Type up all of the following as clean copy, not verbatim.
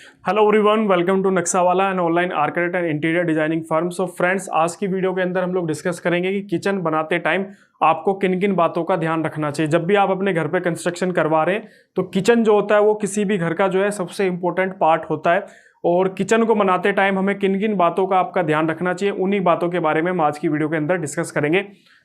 Hello everyone, welcome to Nakshawala and online architect and interior designing firm. So friends, आज की video के अंदर हम लोग डिस्कस करेंगे कि किचन बनाते टाइम आपको किन किन बातों का ध्यान रखना चाहिए। जब भी आप अपने घर पे कंस्ट्रक्शन करवा रहे हैं तो किचन जो होता है वो किसी भी घर का जो है सबसे इंपॉर्टेंट पार्ट होता है, और किचन को बनाते टाइम हमें किन किन बातों का आपका ध्यान रखना चाहिए, उन्हीं बातों के बारे में हम आज की वीडियो के अंदर डिस्कस करेंगे।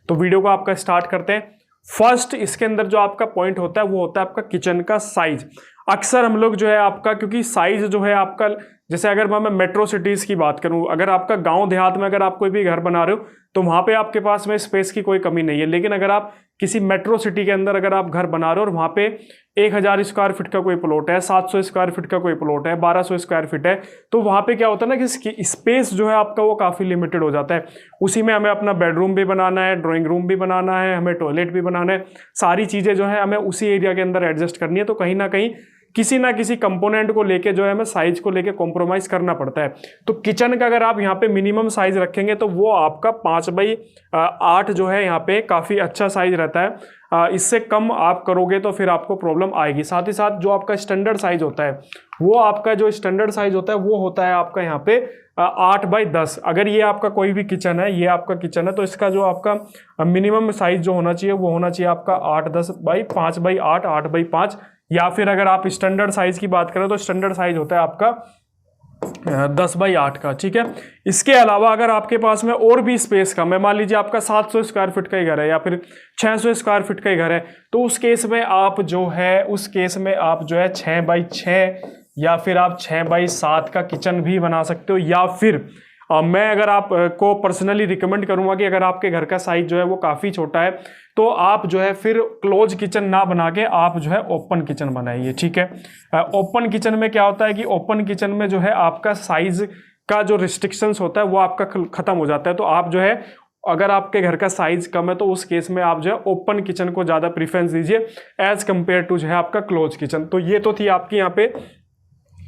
तो वीडियो को आपका स्टार्ट करते हैं। फर्स्ट इसके अंदर जो आपका पॉइंट होता है वो होता है आपका किचन का साइज। अक्सर हम लोग जो है आपका, क्योंकि साइज जो है आपका, जैसे अगर मैं मेट्रो सिटीज की बात करूं, अगर आपका गांव देहात में अगर आप कोई भी घर बना रहे हो तो वहां पे आपके पास में स्पेस की कोई कमी नहीं है। लेकिन अगर आप किसी मेट्रो सिटी के अंदर अगर आप घर बना रहे हो और वहां पे 1000 स्क्वायर फीट का कोई प्लॉट है, 700 स्क्वायर फीट का कोई प्लॉट है, 1200 स्क्वायर फीट है, तो वहां पे क्या होता है ना कि स्पेस जो है आपका वो काफी लिमिटेड हो जाता है। उसी में हमें अपना बेडरूम भी बनाना है, ड्राइंग रूम भी बनाना है, हमें टॉयलेट भी बनाना है, सारी चीजें जो है हमें उसी एरिया के अंदर एडजस्ट करनी है। तो कहीं ना कहीं किसी ना किसी कंपोनेंट को लेके जो है हमें साइज को लेके कॉम्प्रोमाइज करना पड़ता है। तो किचन का अगर आप यहाँ पे मिनिमम साइज रखेंगे तो वो आपका 5x8 जो है यहाँ पे काफी अच्छा साइज रहता है। इससे कम आप करोगे तो फिर आपको प्रॉब्लम आएगी। साथ ही साथ जो आपका स्टैंडर्ड साइज होता है वो आपका जो स्टैंडर्ड साइज होता है वो होता है आपका यहाँ पे 8x10। अगर ये आपका कोई भी किचन है, ये आपका किचन है, तो इसका जो आपका मिनिमम साइज जो होना चाहिए वो होना चाहिए आपका 8x10 8x8 या फिर अगर आप स्टैंडर्ड साइज की बात करें तो स्टैंडर्ड साइज होता है आपका 10x8 का। ठीक है। इसके अलावा अगर आपके पास में और भी स्पेस कम है, मान लीजिए आपका 700 स्क्वायर फीट का ही घर है या फिर 600 स्क्वायर फीट का ही घर है, तो उस केस में आप जो है 6x6 या फिर आप 6x7 का किचन भी बना सकते हो। या फिर मैं अगर आपको पर्सनली रिकमेंड करूंगा कि अगर आपके घर का साइज जो है वो काफ़ी छोटा है तो आप जो है फिर क्लोज किचन ना बना के आप जो है ओपन किचन बनाइए। ठीक है। ओपन किचन में क्या होता है कि ओपन किचन में जो है आपका साइज का जो रिस्ट्रिक्शंस होता है वो आपका खत्म हो जाता है। तो आप जो है अगर आपके घर का साइज कम है तो उस केस में आप जो है ओपन किचन को ज़्यादा प्रीफरेंस दीजिए एज कंपेयर टू जो है आपका क्लोज किचन। तो ये तो थी आपकी यहाँ पे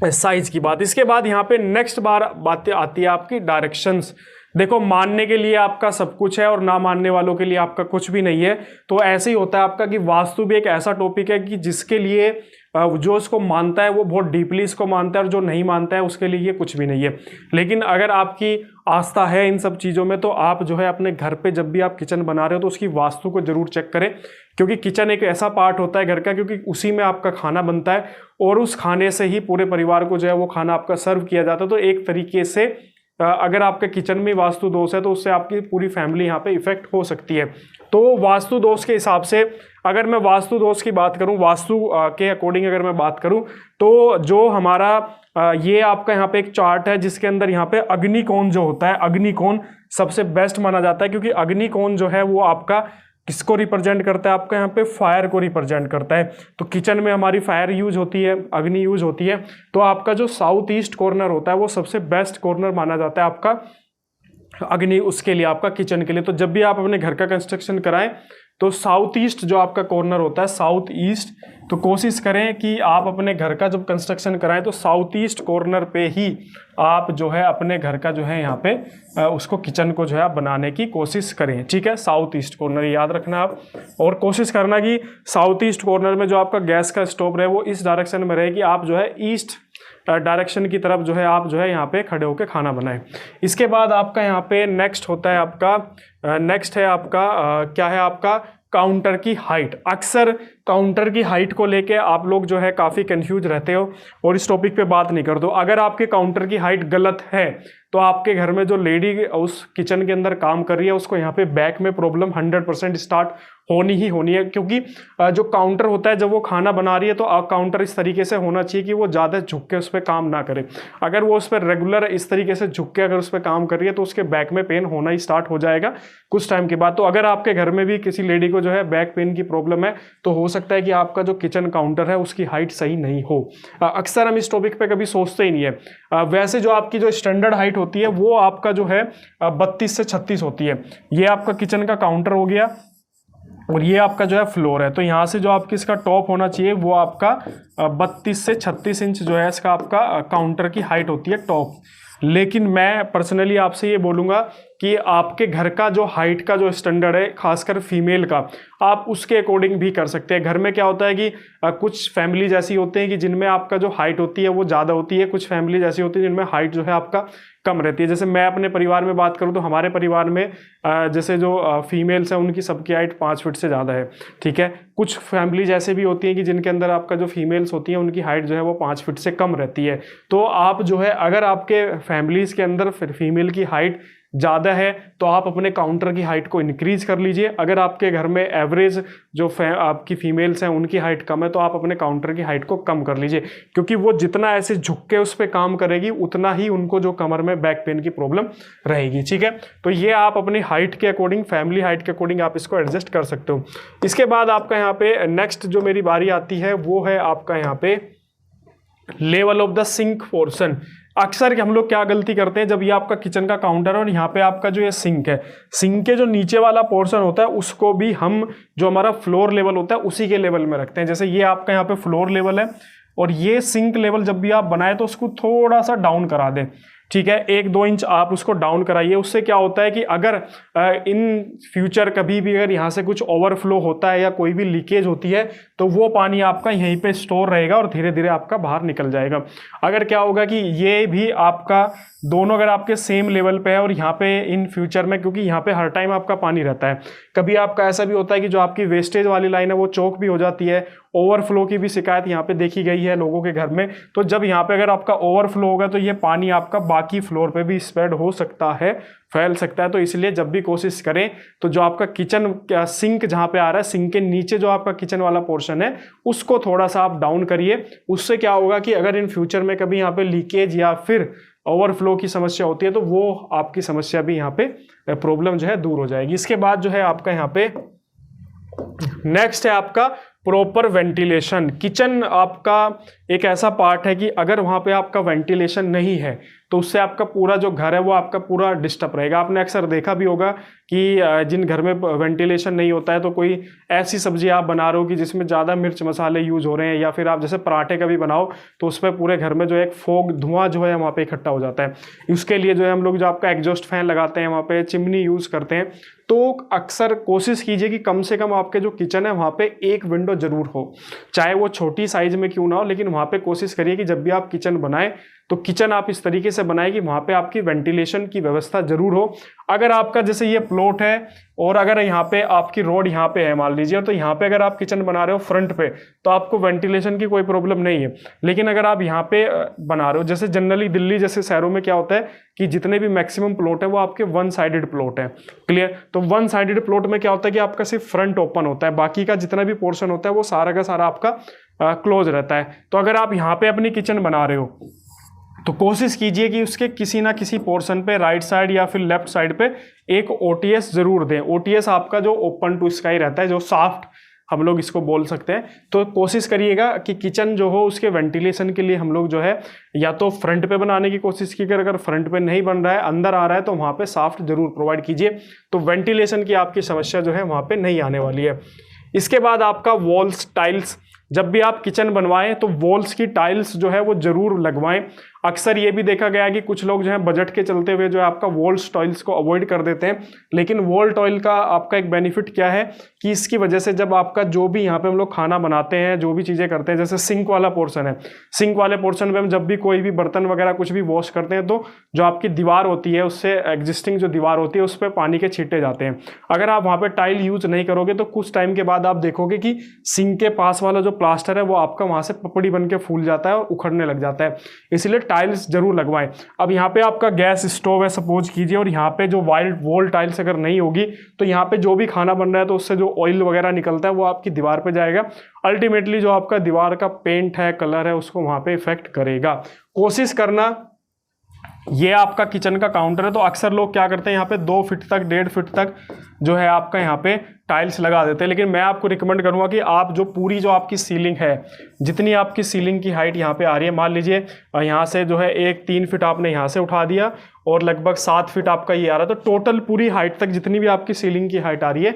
साइज की बात। इसके बाद यहाँ पे नेक्स्ट बात आती है आपकी डायरेक्शंस। देखो, मानने के लिए आपका सब कुछ है और ना मानने वालों के लिए आपका कुछ भी नहीं है। तो ऐसे ही होता है आपका कि वास्तु भी एक ऐसा टॉपिक है कि जिसके लिए जो इसको मानता है वो बहुत डीपली इसको मानता है और जो नहीं मानता है उसके लिए ये कुछ भी नहीं है। लेकिन अगर आपकी आस्था है इन सब चीज़ों में तो आप जो है अपने घर पे जब भी आप किचन बना रहे हो तो उसकी वास्तु को जरूर चेक करें, क्योंकि किचन एक ऐसा पार्ट होता है घर का, क्योंकि उसी में आपका खाना बनता है और उस खाने से ही पूरे परिवार को जो है वो खाना आपका सर्व किया जाता है। तो एक तरीके से अगर आपके किचन में वास्तु दोष है तो उससे आपकी पूरी फैमिली यहाँ पे इफेक्ट हो सकती है। तो वास्तु दोष के हिसाब से अगर मैं वास्तु दोष की बात करूं, वास्तु के अकॉर्डिंग अगर मैं बात करूं तो जो हमारा ये आपका यहाँ पे एक चार्ट है जिसके अंदर यहाँ पे अग्निकोण जो होता है, अग्निकोण सबसे बेस्ट माना जाता है, क्योंकि अग्निकोण जो है वो आपका किसको रिप्रेजेंट करता है, आपका यहाँ पे फायर को रिप्रेजेंट करता है। तो किचन में हमारी फायर यूज होती है, अग्नि यूज होती है। तो आपका जो साउथ ईस्ट कॉर्नर होता है वो सबसे बेस्ट कॉर्नर माना जाता है आपका अग्नि, उसके लिए आपका किचन के लिए। तो जब भी आप अपने घर का कंस्ट्रक्शन कराएं तो साउथ ईस्ट जो आपका कॉर्नर होता है, साउथ ईस्ट, तो कोशिश करें कि आप अपने घर का जब कंस्ट्रक्शन कराएं तो साउथ ईस्ट कॉर्नर पे ही आप जो है अपने घर का जो है यहाँ पे उसको किचन को जो है आप बनाने की कोशिश करें। ठीक है। साउथ ईस्ट कॉर्नर याद रखना आप, और कोशिश करना कि साउथ ईस्ट कॉर्नर में जो आपका गैस का स्टोव रहे वो इस डायरेक्शन में रहे कि आप जो है ईस्ट डायरेक्शन की तरफ जो है आप जो है यहाँ पे खड़े होकर खाना बनाएं। इसके बाद आपका यहाँ पे नेक्स्ट होता है आपका क्या है आपका काउंटर की हाइट। अक्सर काउंटर की हाइट को लेके आप लोग जो है काफ़ी कंफ्यूज रहते हो और इस टॉपिक पे बात नहीं कर दो। अगर आपके काउंटर की हाइट गलत है तो आपके घर में जो लेडी उस किचन के अंदर काम कर रही है उसको यहाँ पे बैक में प्रॉब्लम 100% स्टार्ट होनी ही होनी है, क्योंकि जो काउंटर होता है जब वो खाना बना रही है तो काउंटर इस तरीके से होना चाहिए कि वो ज़्यादा झुक के उस पर काम ना करे। अगर वो उस पर रेगुलर इस तरीके से झुक के अगर उस पर काम कर रही है तो उसके बैक में पेन होना ही स्टार्ट हो जाएगा कुछ टाइम के बाद। तो अगर आपके घर में भी किसी लेडी को जो है बैक पेन की प्रॉब्लम है तो हो सकता है कि आपका जो किचन काउंटर है उसकी हाइट सही नहीं हो। अक्सर हम इस टॉपिक पे कभी सोचते ही नहीं है। वैसे जो आपकी जो स्टैंडर्ड हाइट होती है वो आपका जो है 32 से 36 होती है। ये आपका किचन का काउंटर हो गया और ये आपका जो है फ्लोर है। तो यहाँ से जो आपकी इसका टॉप होना चाहिए वो आपका 32 से 36 इंच जो है इसका आपका काउंटर की हाइट होती है टॉप। लेकिन मैं पर्सनली आपसे ये बोलूँगा कि आपके घर का जो हाइट का जो स्टैंडर्ड है, खासकर फीमेल का, आप उसके अकॉर्डिंग भी कर सकते हैं। घर में क्या होता है कि कुछ फैमिलीज ऐसी होती हैं कि जिनमें आपका जो हाइट होती है वो ज़्यादा होती है, कुछ फैमिलीज ऐसी होती है जिनमें हाइट जो है आपका कम रहती है। जैसे मैं अपने परिवार में बात करूं तो हमारे परिवार में जैसे जो फीमेल्स हैं उनकी सबकी हाइट 5 फीट से ज़्यादा है, ठीक है। कुछ फैमिलीज ऐसे भी होती हैं कि जिनके अंदर आपका जो फीमेल्स होती हैं उनकी हाइट जो है वो 5 फीट से कम रहती है। तो आप जो है, अगर आपके फैमिलीज के अंदर फीमेल की हाइट ज़्यादा है तो आप अपने काउंटर की हाइट को इंक्रीज कर लीजिए। अगर आपके घर में एवरेज जो आपकी फीमेल्स हैं उनकी हाइट कम है तो आप अपने काउंटर की हाइट को कम कर लीजिए, क्योंकि वो जितना ऐसे झुक के उस पर काम करेगी उतना ही उनको जो कमर में बैक पेन की प्रॉब्लम रहेगी, ठीक है। तो ये आप अपनी हाइट के अकॉर्डिंग, फैमिली हाइट के अकॉर्डिंग आप इसको एडजस्ट कर सकते हो। इसके बाद आपका यहाँ पे नेक्स्ट जो मेरी बारी आती है वो है आपका यहाँ पे level of the sink portion. अक्सर हम लोग क्या गलती करते हैं, जब ये आपका किचन का काउंटर है और यहाँ पे आपका जो ये सिंक है, सिंक के जो नीचे वाला पोर्शन होता है उसको भी हम जो हमारा फ्लोर लेवल होता है उसी के लेवल में रखते हैं। जैसे ये आपका यहाँ पे फ्लोर लेवल है और ये सिंक लेवल जब भी आप बनाए तो उसको थोड़ा सा डाउन करा दें, ठीक है। 1-2 इंच आप उसको डाउन कराइए। उससे क्या होता है कि अगर इन फ्यूचर कभी भी अगर यहाँ से कुछ ओवरफ्लो होता है या कोई भी लीकेज होती है तो वो पानी आपका यहीं पे स्टोर रहेगा और धीरे धीरे आपका बाहर निकल जाएगा। अगर क्या होगा कि ये भी आपका दोनों अगर आपके सेम लेवल पे है और यहाँ पे इन फ्यूचर में, क्योंकि यहाँ पे हर टाइम आपका पानी रहता है, कभी आपका ऐसा भी होता है कि जो आपकी वेस्टेज वाली लाइन है वो चौक भी हो जाती है। ओवरफ्लो की भी शिकायत यहाँ पे देखी गई है लोगों के घर में। तो जब यहाँ पे अगर आपका ओवरफ्लो होगा तो ये पानी आपका बाकी फ्लोर पे भी स्प्रेड हो सकता है, फैल सकता है। तो इसलिए जब भी कोशिश करें तो जो आपका किचन सिंक जहाँ पे आ रहा है, सिंक के नीचे जो आपका किचन वाला पोर्शन है उसको थोड़ा सा आप डाउन करिए। उससे क्या होगा कि अगर इन फ्यूचर में कभी यहाँ पे लीकेज या फिर ओवरफ्लो की समस्या होती है तो वो आपकी समस्या भी यहाँ पे प्रॉब्लम जो है दूर हो जाएगी। इसके बाद जो है आपका यहाँ पे नेक्स्ट है आपका प्रॉपर वेंटिलेशन। किचन आपका एक ऐसा पार्ट है कि अगर वहाँ पे आपका वेंटिलेशन नहीं है तो उससे आपका पूरा जो घर है वो आपका पूरा डिस्टर्ब रहेगा। आपने अक्सर देखा भी होगा कि जिन घर में वेंटिलेशन नहीं होता है तो कोई ऐसी सब्जी आप बना रहे हो कि जिसमें ज़्यादा मिर्च मसाले यूज हो रहे हैं, या फिर आप जैसे पराठे का भी बनाओ तो उस पर पूरे घर में जो एक फोग धुआं जो है वहाँ पे इकट्ठा हो जाता है। उसके लिए जो है हम लोग जो आपका एग्जॉस्ट फैन लगाते हैं, वहाँ पे चिमनी यूज़ करते हैं। तो अक्सर कोशिश कीजिए कि कम से कम आपके जो किचन है वहाँ पे एक विंडो जरूर हो, चाहे वो छोटी साइज में क्यों ना हो, लेकिन वहाँ पे कोशिश करिए कि जब भी आप किचन बनाएं तो किचन आप इस तरीके से बनाएं कि वहाँ पे आपकी वेंटिलेशन की व्यवस्था जरूर हो। अगर आपका जैसे ये प्लॉट है और अगर यहाँ पे आपकी रोड यहाँ पे है मान लीजिए, तो यहाँ पे अगर आप किचन बना रहे हो फ्रंट पे तो आपको वेंटिलेशन की कोई प्रॉब्लम नहीं है। लेकिन अगर आप यहाँ पे बना रहे हो, जैसे जनरली दिल्ली जैसे शहरों में क्या होता है कि जितने भी मैक्सिमम प्लॉट है वो आपके 1 साइडेड प्लॉट है, क्लियर। तो 1 साइडेड प्लॉट में क्या होता है कि आपका सिर्फ फ्रंट ओपन होता है, बाकी का जितना भी पोर्शन होता है वो सारा का सारा आपका क्लोज रहता है। तो अगर आप यहाँ पे अपनी किचन बना रहे हो तो कोशिश कीजिए कि उसके किसी ना किसी पोर्शन पे राइट साइड या फिर लेफ्ट साइड पे एक ओटीएस जरूर दें। ओटीएस आपका जो ओपन टू स्काई रहता है, जो साफ्ट हम लोग इसको बोल सकते हैं। तो कोशिश करिएगा कि किचन जो हो उसके वेंटिलेशन के लिए हम लोग जो है या तो फ्रंट पे बनाने की कोशिश कीजिए, अगर फ्रंट पे नहीं बन रहा है, अंदर आ रहा है तो वहाँ पे साफ्ट जरूर प्रोवाइड कीजिए। तो वेंटिलेशन की आपकी समस्या जो है वहाँ पे नहीं आने वाली है। इसके बाद आपका वॉल्स टाइल्स, जब भी आप किचन बनवाएं तो वॉल्स की टाइल्स जो है वो जरूर लगवाएं। अक्सर ये भी देखा गया है कि कुछ लोग जो है बजट के चलते हुए जो है आपका वॉल्स टाइल्स को अवॉइड कर देते हैं। लेकिन वॉल टाइल का आपका एक बेनिफिट क्या है कि इसकी वजह से जब आपका जो भी यहाँ पे हम लोग खाना बनाते हैं, जो भी चीज़ें करते हैं, जैसे सिंक वाला पोर्शन है, सिंक वाले पोर्शन में हम जब भी कोई भी बर्तन वगैरह कुछ भी वॉश करते हैं तो जो आपकी दीवार होती है उससे एग्जिस्टिंग जो दीवार होती है उस पर पानी के छींटे जाते हैं। अगर आप वहाँ पर टाइल यूज नहीं करोगे तो कुछ टाइम के बाद आप देखोगे कि सिंक के पास वाला जो प्लास्टर है वो आपका वहाँ से पपड़ी बन के फूल जाता है और उखड़ने लग जाता है। इसलिए टाइल्स जरूर लगवाएं। अब यहाँ पे आपका गैस स्टोव है सपोज कीजिए, और यहाँ पे जो वॉल टाइल्स अगर नहीं होगी तो यहाँ पे जो भी खाना बन रहा है तो उससे जो ऑयल वगैरह निकलता है वो आपकी दीवार पे जाएगा। अल्टीमेटली जो आपका दीवार का पेंट है, कलर है, उसको वहाँ पे इफेक्ट करेगा। कोशिश करना, ये आपका किचन का काउंटर है तो अक्सर लोग क्या करते हैं यहाँ पे 2 फीट तक 1.5 फीट तक जो है आपका यहाँ पे टाइल्स लगा देते हैं। लेकिन मैं आपको रिकमेंड करूँगा कि आप जो पूरी जो आपकी सीलिंग है, जितनी आपकी सीलिंग की हाइट यहाँ पे आ रही है, मान लीजिए यहाँ से जो है 3 फीट आपने यहाँ से उठा दिया और लगभग 7 फीट आपका ये आ रहा है, तो टोटल पूरी हाइट तक जितनी भी आपकी सीलिंग की हाइट आ रही है,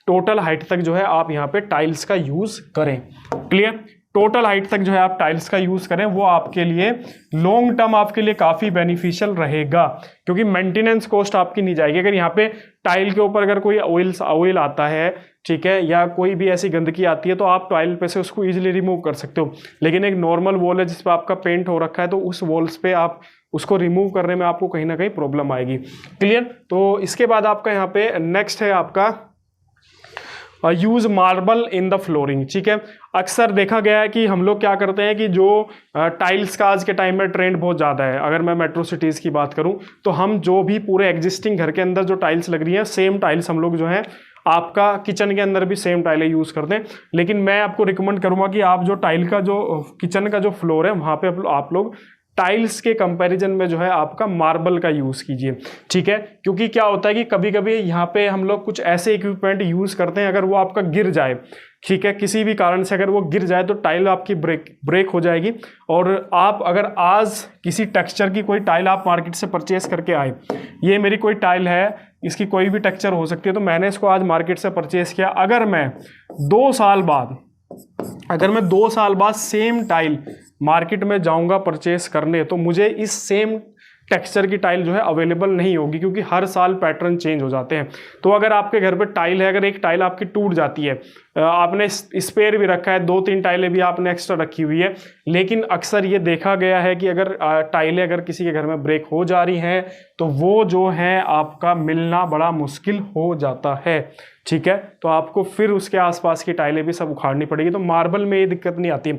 टोटल हाइट तक जो है आप यहाँ पे टाइल्स का यूज़ करें। क्लियर। टोटल हाइट तक जो है आप टाइल्स का यूज करें, वो आपके लिए लॉन्ग टर्म आपके लिए काफी बेनिफिशियल रहेगा, क्योंकि मेंटेनेंस कॉस्ट आपकी नहीं जाएगी। अगर यहाँ पे टाइल के ऊपर अगर कोई ऑयल आता है, ठीक है, या कोई भी ऐसी गंदगी आती है, तो आप टाइल पे से उसको इजीली रिमूव कर सकते हो। लेकिन एक नॉर्मल वॉल है जिस पर आपका पेंट हो रखा है, तो उस वॉल्स पे आप उसको रिमूव करने में आपको कहीं ना कहीं प्रॉब्लम आएगी। क्लियर। तो इसके बाद आपका यहाँ पे नेक्स्ट है आपका use marble in the flooring. ठीक है, अक्सर देखा गया है कि हम लोग क्या करते हैं कि जो टाइल्स का आज के टाइम में ट्रेंड बहुत ज़्यादा है। अगर मैं मेट्रो सिटीज़ की बात करूं तो हम जो भी पूरे एग्जिस्टिंग घर के अंदर जो टाइल्स लग रही हैं, सेम टाइल्स हम लोग जो है आपका किचन के अंदर भी सेम टाइलें यूज़ करते हैं। लेकिन मैं आपको रिकमेंड करूंगा कि आप जो टाइल का जो किचन का जो फ्लोर है वहाँ पे आप लोग टाइल्स के कंपैरिजन में जो है आपका मार्बल का यूज़ कीजिए। ठीक है, क्योंकि क्या होता है कि कभी कभी यहाँ पे हम लोग कुछ ऐसे इक्विपमेंट यूज़ करते हैं, अगर वो आपका गिर जाए, ठीक है, किसी भी कारण से अगर वो गिर जाए तो टाइल आपकी ब्रेक हो जाएगी। और आप अगर आज किसी टेक्सचर की कोई टाइल आप मार्केट से परचेस करके आए, ये मेरी कोई टाइल है, इसकी कोई भी टेक्सचर हो सकती है, तो मैंने इसको आज मार्केट से परचेस किया। अगर मैं 2 साल बाद सेम टाइल मार्केट में जाऊंगा परचेस करने, तो मुझे इस सेम टेक्सचर की टाइल जो है अवेलेबल नहीं होगी, क्योंकि हर साल पैटर्न चेंज हो जाते हैं। तो अगर आपके घर पे टाइल है, अगर एक टाइल आपकी टूट जाती है, आपने स्पेयर भी रखा है, 2-3 टाइलें भी आपने एक्स्ट्रा रखी हुई है, लेकिन अक्सर ये देखा गया है कि अगर टाइलें अगर किसी के घर में ब्रेक हो जा रही हैं तो वो जो है आपका मिलना बड़ा मुश्किल हो जाता है। ठीक है, तो आपको फिर उसके आसपास की टाइलें भी सब उखाड़नी पड़ेगी। तो मार्बल में ये दिक्कत नहीं आती।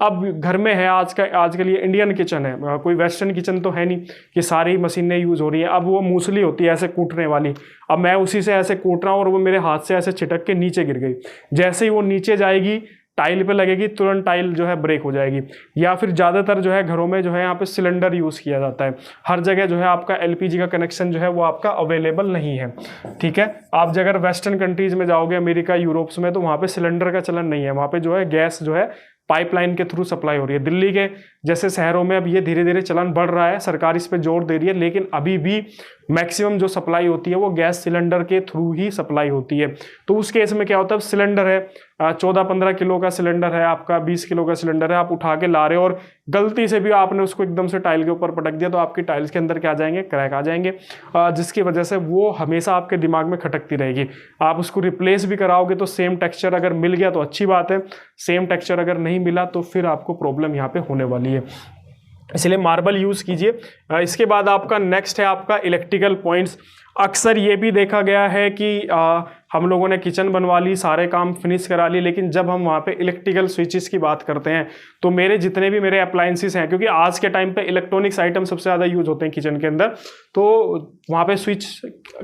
अब घर में है आजकल ये इंडियन किचन है, कोई वेस्टर्न किचन तो है नहीं कि सारी मशीनें यूज़ हो रही हैं। अब वो मूसली होती है ऐसे कूटने वाली, अब मैं उसी से ऐसे कूट रहा हूँ और वो मेरे हाथ से ऐसे छिटक के नीचे गिर गई। जैसे ही वो नीचे जाएगी, टाइल पे लगेगी, तुरंत टाइल जो है ब्रेक हो जाएगी। या फिर ज़्यादातर जो है घरों में जो है यहाँ पे सिलेंडर यूज़ किया जाता है, हर जगह जो है आपका एलपीजी का कनेक्शन जो है वो आपका अवेलेबल नहीं है। ठीक है, आप अगर वेस्टर्न कंट्रीज़ में जाओगे, अमेरिका, यूरोप्स में, तो वहाँ पे सिलेंडर का चलन नहीं है। वहाँ पे जो है गैस जो है पाइपलाइन के थ्रू सप्लाई हो रही है। दिल्ली के जैसे शहरों में अब ये धीरे धीरे चलन बढ़ रहा है, सरकार इस पे जोर दे रही है, लेकिन अभी भी मैक्सिमम जो सप्लाई होती है वो गैस सिलेंडर के थ्रू ही सप्लाई होती है। तो उस केस में क्या होता है, सिलेंडर है 14-15 किलो का सिलेंडर है आपका, 20 किलो का सिलेंडर है, आप उठा के ला रहे हो और गलती से भी आपने उसको एकदम से टाइल के ऊपर पटक दिया, तो आपकी टाइल्स के अंदर क्या आ जाएंगे, क्रैक आ जाएंगे, जिसकी वजह से वो हमेशा आपके दिमाग में खटकती रहेगी। आप उसको रिप्लेस भी कराओगे तो सेम टेक्सचर अगर मिल गया तो अच्छी बात है, सेम टेक्सचर अगर नहीं मिला तो फिर आपको प्रॉब्लम यहाँ पे होने वाली है। इसलिए मार्बल यूज़ कीजिए। इसके बाद आपका नेक्स्ट है आपका इलेक्ट्रिकल पॉइंट्स। अक्सर ये भी देखा गया है कि हम लोगों ने किचन बनवा ली, सारे काम फिनिश करा लिए, लेकिन जब हम वहाँ पे इलेक्ट्रिकल स्विचेस की बात करते हैं तो मेरे जितने भी मेरे अप्लायंसेस हैं, क्योंकि आज के टाइम पे इलेक्ट्रॉनिक्स आइटम सबसे ज़्यादा यूज होते हैं किचन के अंदर, तो वहाँ पे स्विच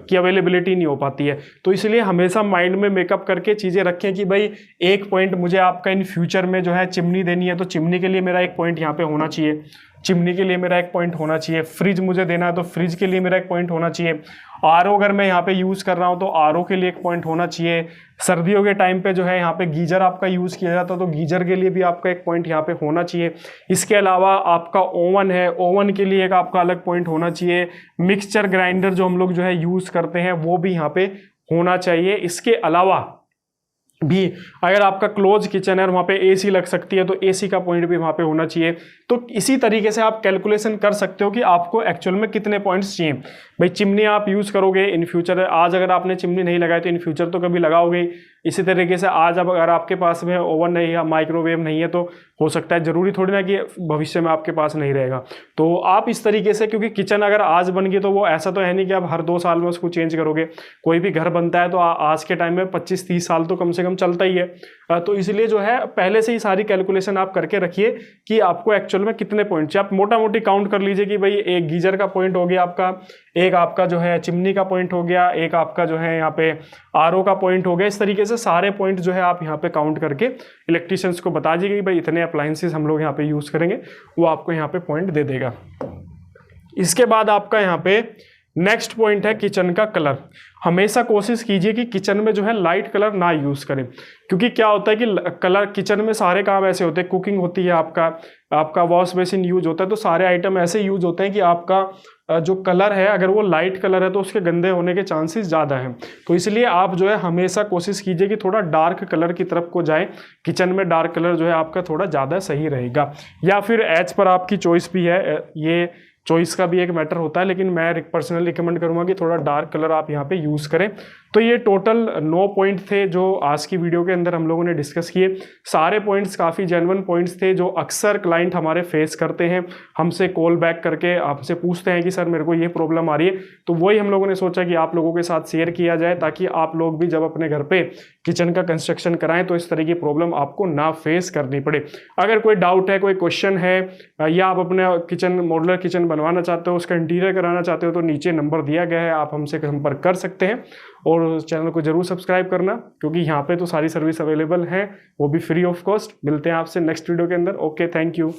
की अवेलेबिलिटी नहीं हो पाती है। तो इसलिए हमेशा माइंड में मेकअप करके चीज़ें रखें कि भाई एक पॉइंट मुझे आपका इन फ्यूचर में जो है चिमनी देनी है, तो चिमनी के लिए मेरा एक पॉइंट यहाँ पे होना चाहिए, चिमनी के लिए मेरा एक पॉइंट होना चाहिए। फ्रिज मुझे देना है तो फ्रिज के लिए मेरा एक पॉइंट होना चाहिए। आरओ अगर मैं यहाँ पे यूज़ कर रहा हूँ तो आरओ के लिए एक पॉइंट होना चाहिए। सर्दियों के टाइम पे जो है यहाँ पे गीजर आपका यूज़ किया जाता है, तो गीजर के लिए भी आपका एक पॉइंट यहाँ पे होना चाहिए। इसके अलावा आपका ओवन है, ओवन के लिए एक आपका अलग पॉइंट होना चाहिए। मिक्सचर ग्राइंडर जो हम लोग जो है यूज़ करते हैं वो भी यहाँ पे होना चाहिए। इसके अलावा भी अगर आपका क्लोज किचन है और वहाँ पे एसी लग सकती है तो एसी का पॉइंट भी वहाँ पे होना चाहिए। तो इसी तरीके से आप कैलकुलेशन कर सकते हो कि आपको एक्चुअल में कितने पॉइंट्स चाहिए। भाई चिमनी आप यूज़ करोगे इन फ्यूचर, आज अगर आपने चिमनी नहीं लगाई तो इन फ्यूचर तो कभी लगाओगे। इसी तरीके से आज अब अगर आपके पास में ओवन नहीं है, माइक्रोवेव नहीं है, तो हो सकता है, ज़रूरी थोड़ी ना कि भविष्य में आपके पास नहीं रहेगा। तो आप इस तरीके से, क्योंकि किचन अगर आज बन गई तो वो ऐसा तो है नहीं कि आप हर 2 साल में उसको चेंज करोगे। कोई भी घर बनता है तो आज के टाइम में 25-30 साल तो कम से कम चलता ही है। तो इसलिए जो है पहले से ही सारी कैलकुलेशन आप करके रखिए कि आपको एक्चुअल में कितने पॉइंट चाहिए। आप मोटा मोटी काउंट कर लीजिए कि भाई एक गीजर का पॉइंट हो गया आपका, एक आपका जो है चिमनी का पॉइंट हो गया, एक आपका जो है यहाँ पे आरओ का पॉइंट हो गया। इस तरीके से सारे पॉइंट जो है आप यहाँ पे काउंट करके इलेक्ट्रिशियंस को बता दीजिए कि भाई इतने अप्लायंसेस हम लोग यहाँ पे यूज़ करेंगे, वो आपको यहाँ पे पॉइंट दे देगा। इसके बाद आपका यहाँ पे नेक्स्ट पॉइंट है किचन का कलर। हमेशा कोशिश कीजिए कि किचन में जो है लाइट कलर ना यूज़ करें, क्योंकि क्या होता है कि कलर किचन में सारे काम ऐसे होते हैं, कुकिंग होती है, आपका वॉश बेसिन यूज होता है, तो सारे आइटम ऐसे यूज होते हैं कि आपका जो कलर है अगर वो लाइट कलर है तो उसके गंदे होने के चांसेस ज़्यादा हैं। तो इसलिए आप जो है हमेशा कोशिश कीजिए कि थोड़ा डार्क कलर की तरफ को जाएं। किचन में डार्क कलर जो है आपका थोड़ा ज़्यादा सही रहेगा, या फिर एज पर आपकी चॉइस भी है, ये चॉइस का भी एक मैटर होता है, लेकिन मैं पर्सनली रिकमेंड करूंगा कि थोड़ा डार्क कलर आप यहाँ पे यूज़ करें। तो ये टोटल 9 पॉइंट थे जो आज की वीडियो के अंदर हम लोगों ने डिस्कस किए। सारे पॉइंट्स काफ़ी जेन्युइन पॉइंट्स थे जो अक्सर क्लाइंट हमारे फेस करते हैं, हमसे कॉल बैक करके आपसे पूछते हैं कि सर मेरे को ये प्रॉब्लम आ रही है। तो वही हम लोगों ने सोचा कि आप लोगों के साथ शेयर किया जाए, ताकि आप लोग भी जब अपने घर पे किचन का कंस्ट्रक्शन कराएं तो इस तरह की प्रॉब्लम आपको ना फेस करनी पड़े। अगर कोई डाउट है, कोई क्वेश्चन है, या आप अपने किचन मॉड्यूलर किचन बनवाना चाहते हो, उसका इंटीरियर कराना चाहते हो, तो नीचे नंबर दिया गया है, आप हमसे संपर्क कर सकते हैं। और चैनल को जरूर सब्सक्राइब करना, क्योंकि यहाँ पे तो सारी सर्विस अवेलेबल हैं, वो भी फ्री ऑफ कॉस्ट। मिलते हैं आपसे नेक्स्ट वीडियो के अंदर। Okay, thank you.